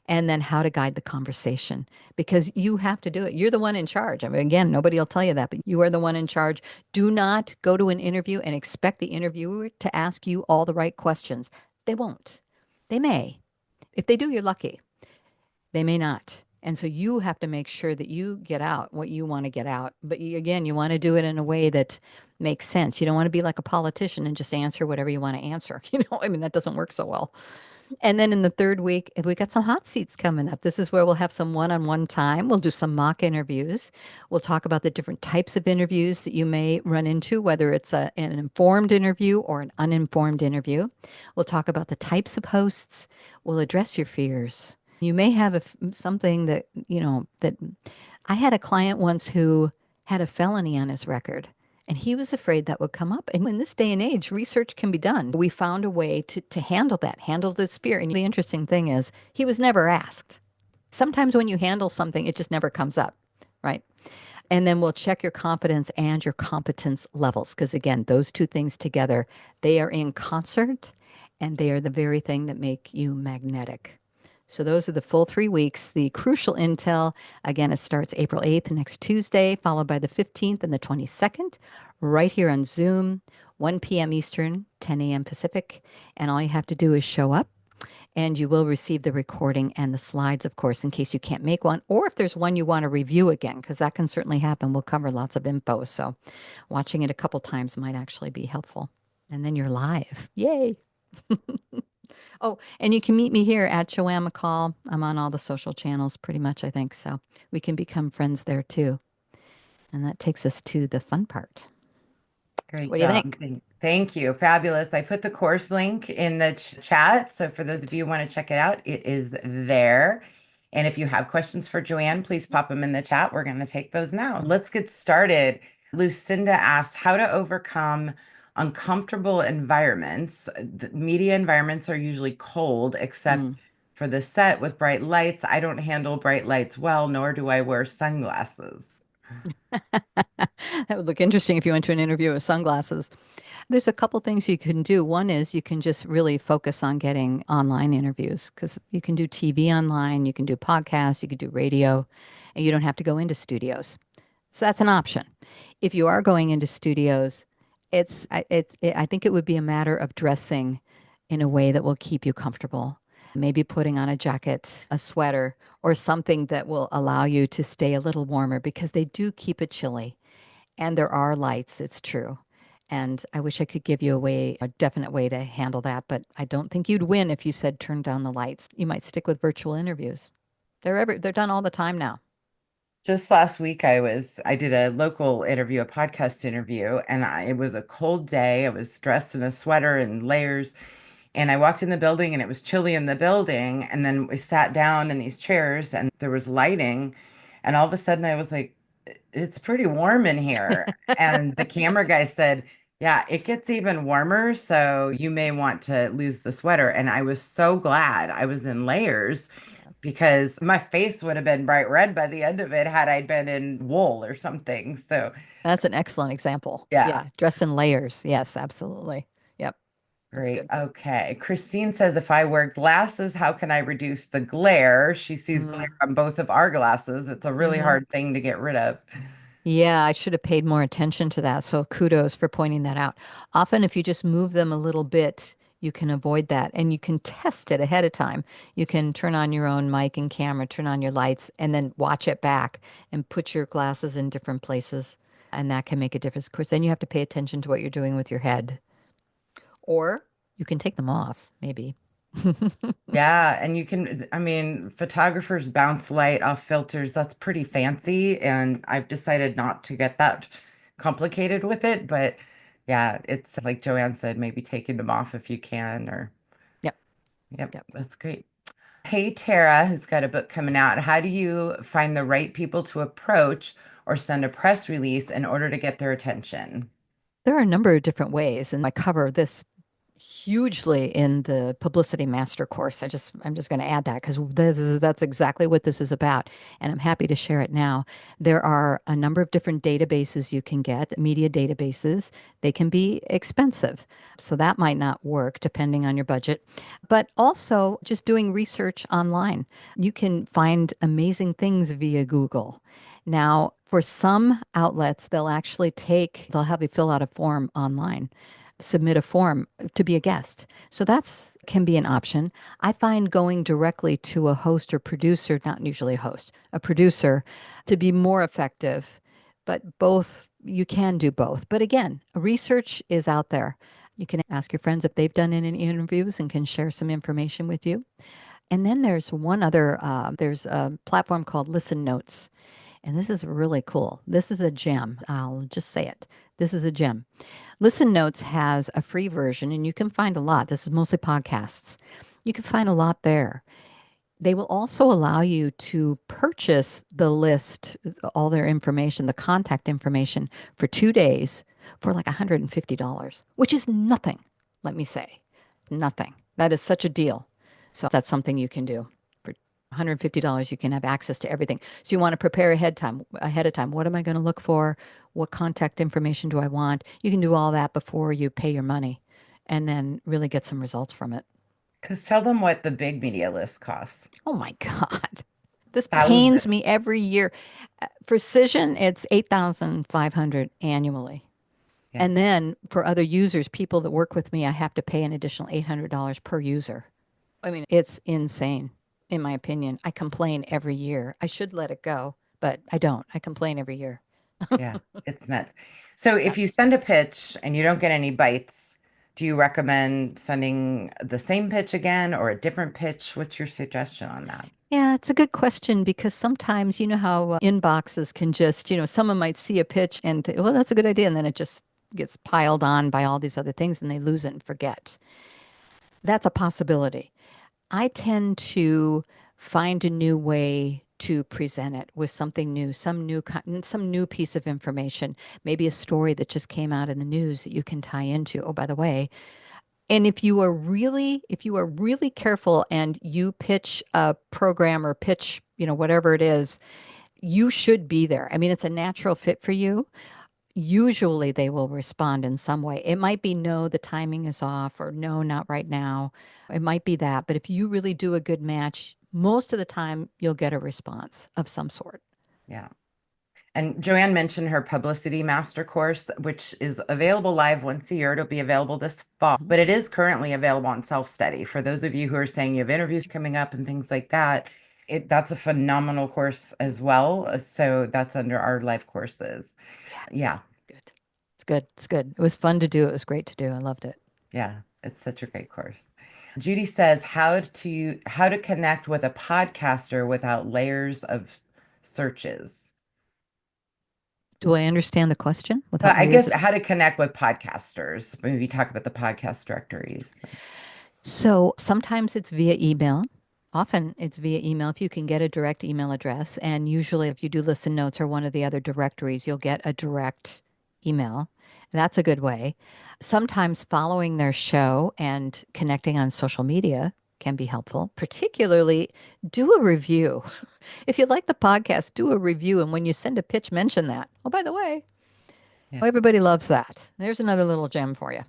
And then how to guide the conversation, because you have to do it. You're the one in charge. I mean, again, nobody will tell you that, but you are the one in charge. Do not go to an interview and expect the interviewer to ask you all the right questions. They won't. They may. If they do, you're lucky. They may not. And so you have to make sure that you get out what you want to get out. But again, you want to do it in a way that makes sense. You don't want to be like a politician and just answer whatever you want to answer. I mean, that doesn't work so well. And then in the third week, we got some hot seats coming up. This is where we'll have some one-on-one time. We'll do some mock interviews. We'll talk about the different types of interviews that you may run into, whether it's an informed interview or an uninformed interview. We'll talk about the types of hosts. We'll address your fears. You may have something that, that I had a client once who had a felony on his record. And he was afraid that would come up. And in this day and age, research can be done. We found a way to handle that, handle this fear. And the interesting thing is, he was never asked. Sometimes when you handle something, it just never comes up, right? And then we'll check your confidence and your competence levels. Because again, those two things together, they are in concert and they are the very thing that make you magnetic. So those are the full 3 weeks. The crucial intel, again, it starts April 8th, next Tuesday, followed by the 15th and the 22nd, right here on Zoom, 1 p.m. Eastern, 10 a.m. Pacific. And all you have to do is show up, and you will receive the recording and the slides, of course, in case you can't make one, or if there's one you want to review again, because that can certainly happen. We'll cover lots of info. So watching it a couple times might actually be helpful. And then you're live. Yay. Oh, and you can meet me here at Joanne McCall. I'm on all the social channels pretty much, I think. So we can become friends there too. And that takes us to the fun part. Great What do you job. think? Thank you. Fabulous. I put the course link in the chat. So for those of you who want to check it out, it is there. And if you have questions for Joanne, please pop them in the chat. We're going to take those now. Let's get started. Lucinda asks how to overcome uncomfortable environments. The media environments are usually cold, except for the set with bright lights. I don't handle bright lights well, nor do I wear sunglasses. That would look interesting if you went to an interview with sunglasses. There's a couple things you can do. One is you can just really focus on getting online interviews because you can do TV online, you can do podcasts, you can do radio, and you don't have to go into studios. So that's an option. If you are going into studios, I think it would be a matter of dressing in a way that will keep you comfortable. Maybe putting on a jacket, a sweater, or something that will allow you to stay a little warmer because they do keep it chilly. And there are lights, it's true. And I wish I could give you a definite way to handle that, but I don't think you'd win if you said turn down the lights. You might stick with virtual interviews. They're done all the time now. Just last week, I did a local interview, a podcast interview, and it was a cold day. I was dressed in a sweater and layers, and I walked in the building and it was chilly in the building. And then we sat down in these chairs and there was lighting. And all of a sudden I was like, it's pretty warm in here. And the camera guy said, yeah, it gets even warmer. So you may want to lose the sweater. And I was so glad I was in layers because my face would have been bright red by the end of it had I been in wool or something. So That's an excellent example. yeah. Yeah, dress in layers. Yes, absolutely. Yep, that's Great. good. Okay. Christine says, if I wear glasses, how can I reduce the glare? She sees glare on both of our glasses. It's a really hard thing to get rid of. Yeah, I should have paid more attention to that. So kudos for pointing that out. Often, if you just move them a little bit, you can avoid that. And you can test it ahead of time. You can turn on your own mic and camera, turn on your lights, and then watch it back and put your glasses in different places. And that can make a difference. Of course, then you have to pay attention to what you're doing with your head. Or you can take them off, maybe. Yeah. And I mean, photographers bounce light off filters. That's pretty fancy. And I've decided not to get that complicated with it. But yeah, it's like Joanne said, maybe taking them off if you can, or Yep. yep, Yep. that's great. Hey, Tara, who's got a book coming out. How do you find the right people to approach or send a press release in order to get their attention? There are a number of different ways, and I cover this hugely in the publicity master course. I'm just going to add that because that's exactly what this is about, and I'm happy to share it now. There are a number of different databases you can get, media databases. They can be expensive, so that might not work depending on your budget. But also just doing research online. You can find amazing things via Google. Now, for some outlets, they'll have you fill out a form online, submit a form to be a guest. So that's can be an option. I find going directly to a host or producer, not usually a host, a producer, to be more effective. But both you can do both. But again, research is out there. You can ask your friends if they've done any interviews and can share some information with you. And then there's one other, there's a platform called Listen Notes. And this is really cool. This is a gem. I'll just say it. This is a gem. Listen Notes has a free version, and you can find a lot. This is mostly podcasts. You can find a lot there. They will also allow you to purchase the list, all their information, the contact information for 2 days for like $150, which is nothing, let me say. Nothing. That is such a deal. So that's something you can do. For $150, you can have access to everything. So you want to prepare ahead of time. What am I going to look for? What contact information do I want? You can do all that before you pay your money and then really get some results from it. Because tell them what the big media list costs. Oh my God. This Thousands. pains me every year. For Cision, it's 8,500 annually. Yeah. And then for other users, people that work with me, I have to pay an additional $800 per user. I mean, it's insane, in my opinion. I complain every year. I should let it go, but I don't. I complain every year. Yeah, it's nuts. So Yeah. if you send a pitch and you don't get any bites, do you recommend sending the same pitch again or a different pitch? What's your suggestion on that? Yeah, it's a good question because sometimes you know how inboxes can just, someone might see a pitch and, well, that's a good idea. And then it just gets piled on by all these other things and they lose it and forget. That's a possibility. I tend to find a new way to present it with something new, some new piece of information, maybe a story that just came out in the news that you can tie into. Oh, by the way, and if you are really careful and you pitch a program or pitch, whatever it is, you should be there. I mean, it's a natural fit for you. Usually they will respond in some way. It might be no, the timing is off, or no, not right now. It might be that. But if you really do a good match, most of the time you'll get a response of some sort. Yeah. And Joanne mentioned her publicity master course, which is available live once a year. It'll be available this fall, Mhm. but it is currently available on self-study. For those of you who are saying you have interviews coming up and things like that, that's a phenomenal course as well. So that's under our live courses. Yeah, Yeah. good. It's good. It's good. It was fun to do. It was great to do. I loved it. Yeah. It's such a great course. Judy says how to connect with a podcaster without layers of searches. Do I understand the question But without I layers guess of? how to connect with podcasters. Maybe talk about the podcast directories. So sometimes it's via email. Often it's via email if you can get a direct email address. And usually, if you do Listen Notes or one of the other directories, you'll get a direct email. That's a good way. Sometimes following their show and connecting on social media can be helpful. Particularly, do a review. If you like the podcast, do a review. And when you send a pitch, mention that. Oh, by the way, Yeah. oh, everybody loves that. There's another little gem for you.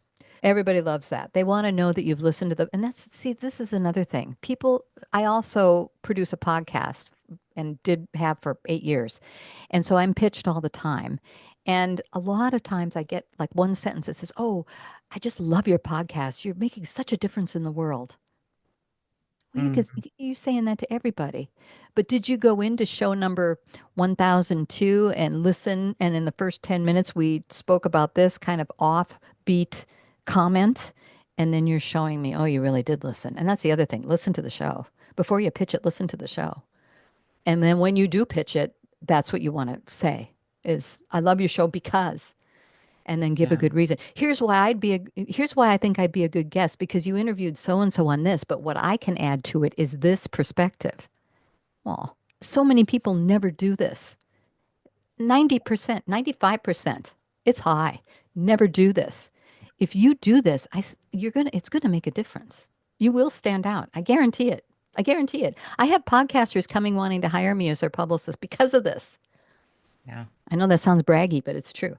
Everybody loves that. They want to know that you've listened to them. And see, this is another thing. I also produce a podcast and did have for 8 years. And so I'm pitched all the time. And a lot of times I get like one sentence that says, "Oh, I just love your podcast. You're making such a difference in the world." Well, Mm. you're saying that to everybody. But did you go into show number 1002 and listen? And in the first 10 minutes, we spoke about this kind of offbeat comment. And then you're showing me, oh, you really did listen. And that's the other thing. Listen to the show. Before you pitch it, listen to the show. And then when you do pitch it, that's what you want to say is, I love your show because, and then give a Yeah. good reason. Here's why I think I'd be a good guest because you interviewed so and so on this, but what I can add to it is this perspective. Well, so many people never do this. 90%, 95%. It's high. Never do this. If you do this, it's going to make a difference. You will stand out. I guarantee it. I guarantee it. I have podcasters coming wanting to hire me as their publicist because of this. Yeah. I know that sounds braggy, but it's true.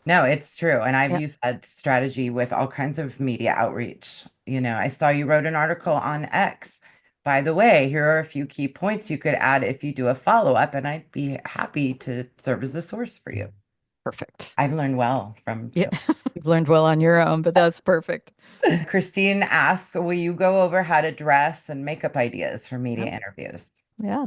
No, it's true. And I've Yeah, used that strategy with all kinds of media outreach. I saw you wrote an article on X. By the way, here are a few key points you could add if you do a follow-up, and I'd be happy to serve as a source for you. perfect. I've learned well from Yeah, Joe. you've learned well on your own, but that's perfect. Christine asks, will you go over how to dress and makeup ideas for media Yeah, interviews? yeah.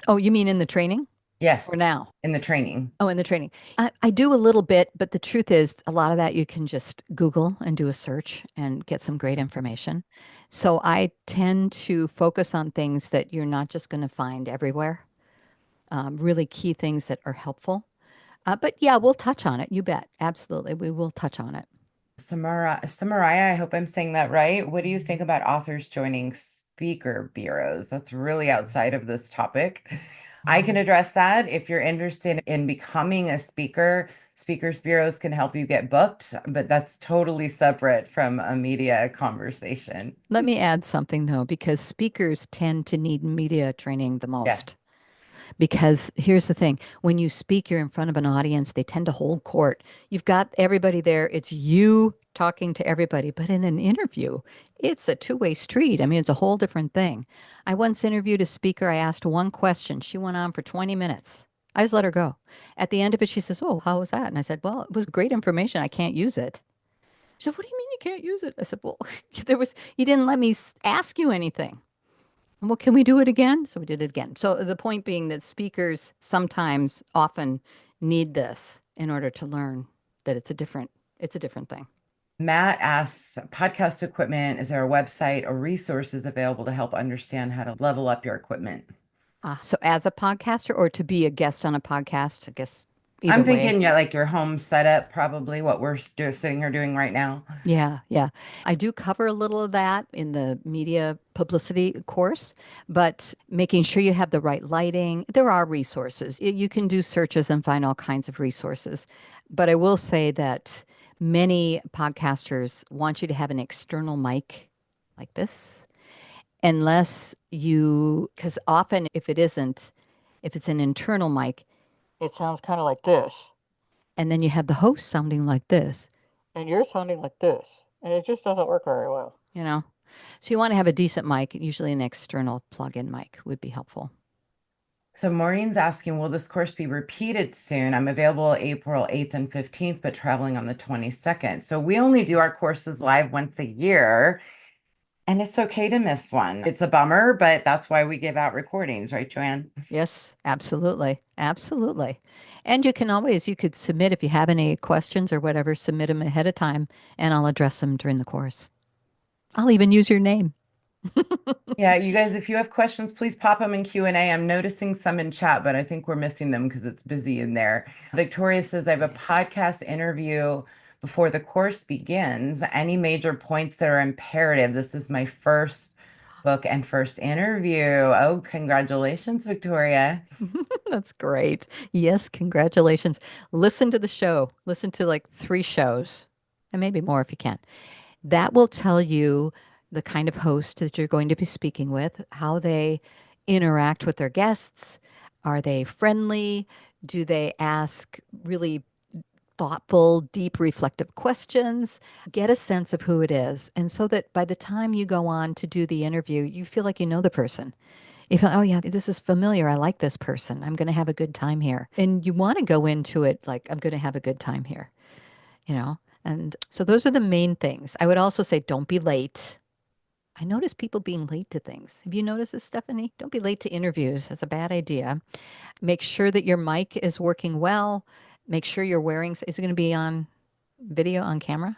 Oh, you mean in the training? for Yes, now? in the training. Oh, in the training. I do a little bit, but the truth is, a lot of that you can just Google and do a search and get some great information. So I tend to focus on things that you're not just going to find everywhere, really key things that are helpful. But yeah, we'll touch on it. You bet. Absolutely. We will touch on it. Samariah, I hope I'm saying that right. What do you think about authors joining speaker bureaus? That's really outside of this topic. I can address that. If you're interested in becoming a speaker, speakers bureaus can help you get booked, but that's totally separate from a media conversation. Let me add something though, because speakers tend to need media training the Yes. most. Because here's the thing, when you speak, you're in front of an audience, they tend to hold court. You've got everybody there, it's you talking to everybody. But in an interview, it's a two-way street. I mean, it's a whole different thing. I once interviewed a speaker. I asked one question. She went on for 20 minutes. I just let her go. At the end of it, she says, "Oh, how was that?" And I said, "Well, it was great information. I can't use it." She said, "What do you mean you can't use it?" I said, "Well, you didn't let me ask you anything." Well, can we do it again? So we did it again. So the point being that speakers sometimes often need this in order to learn that it's a different thing. Matt asks, podcast equipment, is there a website or resources available to help understand how to level up your equipment? So as a podcaster or to be a guest on a podcast, I guess either I'm way. thinking, yeah, like your home setup, probably what we're sitting here doing right now. Yeah, yeah. I do cover a little of that in the media publicity course, but making sure you have the right lighting. There are resources. You can do searches and find all kinds of resources. But I will say that many podcasters want you to have an external mic like this, unless you, because often if it isn't, if it's an internal mic, it sounds kind of like this. And then you have the host sounding like this, and you're sounding like this, and it just doesn't work very well, you know? So you want to have a decent mic. Usually an external plug-in mic would be helpful. So Maureen's asking, will this course be repeated soon? I'm available April 8th and 15th, but traveling on the 22nd. So we only do our courses live once a year, and it's okay to miss one. It's a bummer, but that's why we give out recordings, right, Joanne? Yes, absolutely. Absolutely. And you could submit if you have any questions or whatever, submit them ahead of time and I'll address them during the course. I'll even use your name. Yeah, you guys, if you have questions, please pop them in Q&A. I'm noticing some in chat, but I think we're missing them because it's busy in there. Victoria says, I have a podcast interview before the course begins. Any major points that are imperative? This is my first book and first interview. Oh, congratulations, Victoria. That's great. Yes, congratulations. Listen to the show. Listen to like 3 shows and maybe more if you can. That will tell you the kind of host that you're going to be speaking with, how they interact with their guests. Are they friendly? Do they ask really thoughtful, deep, reflective questions? Get a sense of who it is. And so that by the time you go on to do the interview, you feel like you know the person. You feel, oh, yeah, this is familiar. I like this person. I'm going to have a good time here. And you want to go into it like, I'm going to have a good time here, you know? And so those are the main things. I would also say don't be late. I notice people being late to things. Have you noticed this, Stephanie? Don't be late to interviews. That's a bad idea. Make sure that your mic is working well. Make sure you're wearing, is it going to be on video, on camera?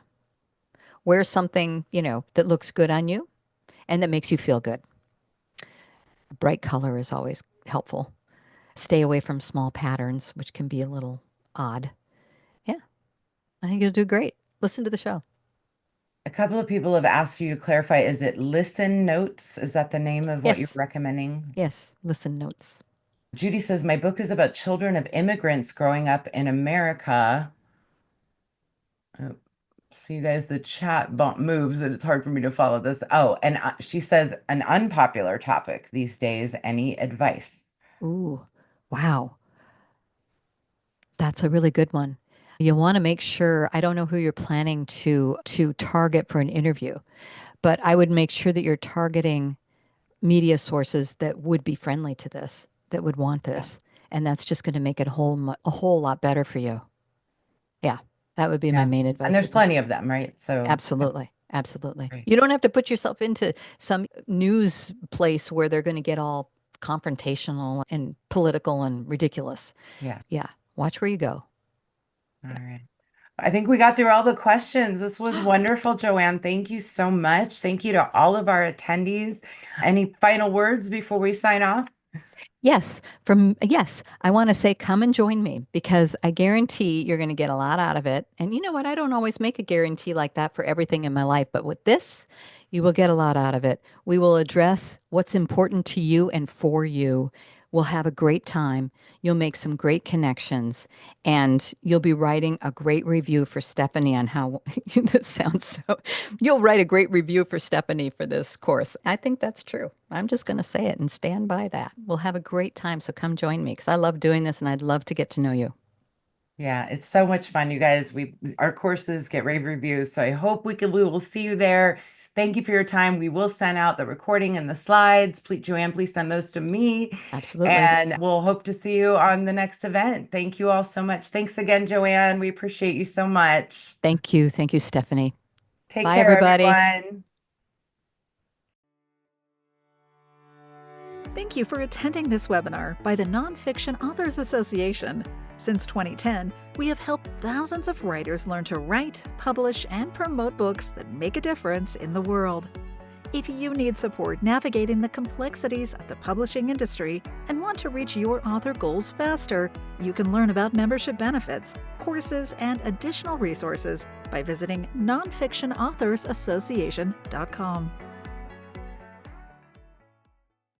Wear something, that looks good on you and that makes you feel good. A bright color is always helpful. Stay away from small patterns, which can be a little odd. Yeah, I think you'll do great. Listen to the show. A couple of people have asked you to clarify, is it Listen Notes? Is that the name of what you're Yes, recommending? yes, listen notes. Judy says, my book is about children of immigrants growing up in America. Oh, see, you guys, the chat bump moves and it's hard for me to follow this. Oh, and she says, an unpopular topic these days. Any advice? Ooh, wow. That's a really good one. You want to make sure, I don't know who you're planning to target for an interview, but I would make sure that you're targeting media sources that would be friendly to this, that would want Yeah. this. And that's just going to make it a whole lot better for you. Yeah, that would be my Yeah. main And advice there's with that. plenty of them, right? So, Absolutely. Absolutely. great. You don't have to put yourself into some news place where they're going to get all confrontational and political and ridiculous. Yeah. Yeah. Watch where you go. All right. I think we got through all the questions. This was wonderful, Joanne. Thank you so much. Thank you to all of our attendees. Any final words before we sign off? Yes, I want to say come and join me because I guarantee you're going to get a lot out of it. And you know what? I don't always make a guarantee like that for everything in my life, but with this, you will get a lot out of it. We will address what's important to you and for you. We'll have a great time. You'll make some great connections, and you'll be writing a great review for Stephanie on how this sounds so. You'll write a great review for Stephanie for this course. I think that's true. I'm just going to say it and stand by that. We'll have a great time. So come join me because I love doing this and I'd love to get to know you. Yeah, it's so much fun, you guys. Our courses get rave reviews, so I hope we will see you there. Thank you for your time. We will send out the recording and the slides. Please, Joanne, please send those to me. Absolutely. And we'll hope to see you on the next event. Thank you all so much. Thanks again, Joanne. We appreciate you so much. Thank you. Thank you, Stephanie. Take Bye, care, everybody. everyone. Thank you for attending this webinar by the Nonfiction Authors Association. Since 2010, we have helped thousands of writers learn to write, publish, and promote books that make a difference in the world. If you need support navigating the complexities of the publishing industry and want to reach your author goals faster, you can learn about membership benefits, courses, and additional resources by visiting nonfictionauthorsassociation.com.